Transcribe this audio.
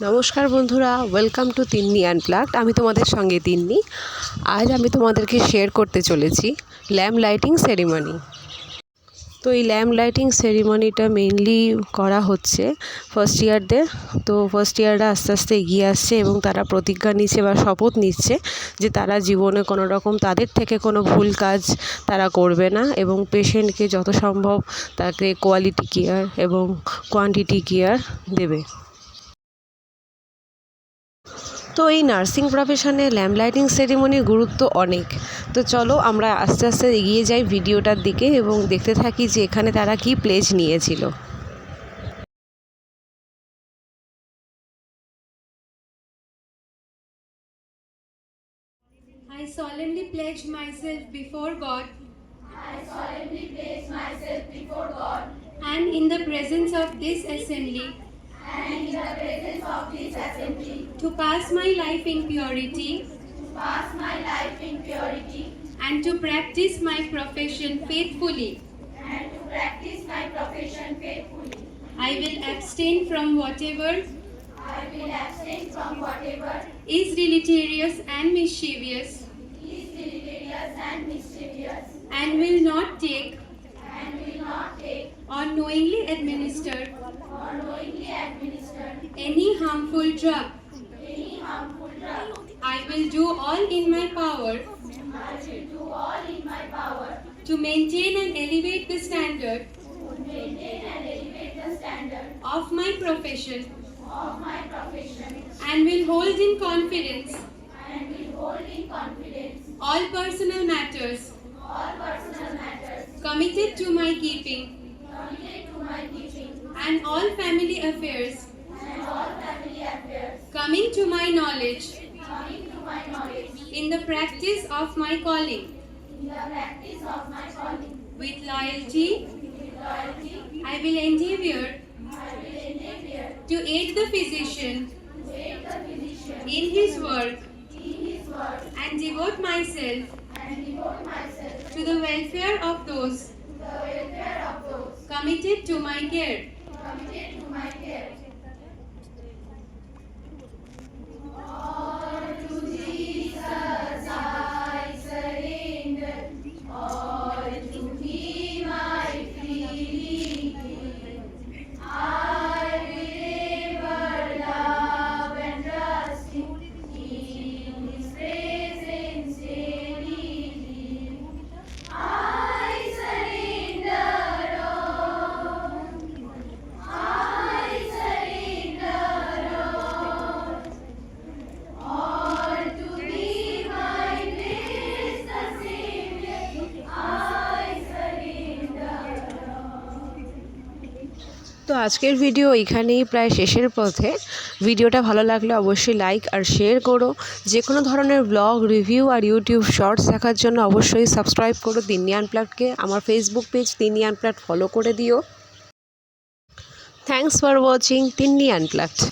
নমস্কার বন্ধুরা, welcome to Tinni unplugged. আমি তোমাদের সঙ্গে তিন্নি। আজ আমি তোমাদেরকে শেয়ার করতে চলেছি ল্যাম্প লাইটিং সেরিমনি। তো এই ল্যাম্প লাইটিং সেরিমনিটা মেইনলি করা হচ্ছে ফার্স্ট ইয়ারদের। তো ফার্স্ট ইয়াররা আস্তে আস্তে এগিয়ে আসছে এবং তারা প্রতিজ্ঞা নিচ্ছে বা শপথ নিচ্ছে যে তারা জীবনে কোনো রকম তাদের থেকে কোনো ভুল কাজ তারা করবে না এবং পেশেন্টকে যত সম্ভব তাকে কোয়ালিটি কেয়ার এবং কোয়ান্টিটি কেয়ার দেবে। তো এই নার্সিং প্রফেশনে ল্যাম্প লাইটিং সেরিমনির গুরুত্ব অনেক। তো চলো আমরা আস্তে আস্তে এগিয়ে যাই ভিডিওটার দিকে এবং দেখতে থাকি যে এখানে তারা কি প্লেজ নিয়েছিল। I solemnly pledge myself before God. I solemnly pledge myself before God And in the presence of this assembly. and in the presence of this assembly To pass my life in purity. to pass my life in purity And to practice my profession faithfully. and to practice my profession faithfully. I will abstain from whatever I will abstain from whatever is deleterious and mischievous. is deleterious and mischievous And will not take and will not take or knowingly administer or knowingly administer any harmful drug. any harmful drug. I will do all in my power I will do all in my power to maintain and elevate the standard to maintain and elevate the standard of my profession. of my profession And will hold in confidence and will hold in confidence all personal matters all personal matters committed to my keeping committed to my keeping and all family affairs and all family affairs coming to my knowledge coming to my knowledge in the practice of my calling. in the practice of my calling. With loyalty, With loyalty, I will endeavor I will endeavor to aid the physician to aid the physician in his work in his work and devote myself and devote myself to the welfare of those to the welfare of those committed to my care. committed to my care. তো আজকের video এখানেই প্রায় শেষের পথে। ভিডিওটা ভালো লাগলে অবশ্যই লাইক আর শেয়ার করো। যে কোনো ধরনের ব্লগ রিভিউ আর ইউটিউব শর্টস দেখার জন্য অবশ্যই সাবস্ক্রাইব করো তিন্নি আনপ্লাগডকে। আমার Facebook page Tinni unplugged follow করে দিও। Thanks for watching Tinni unplugged.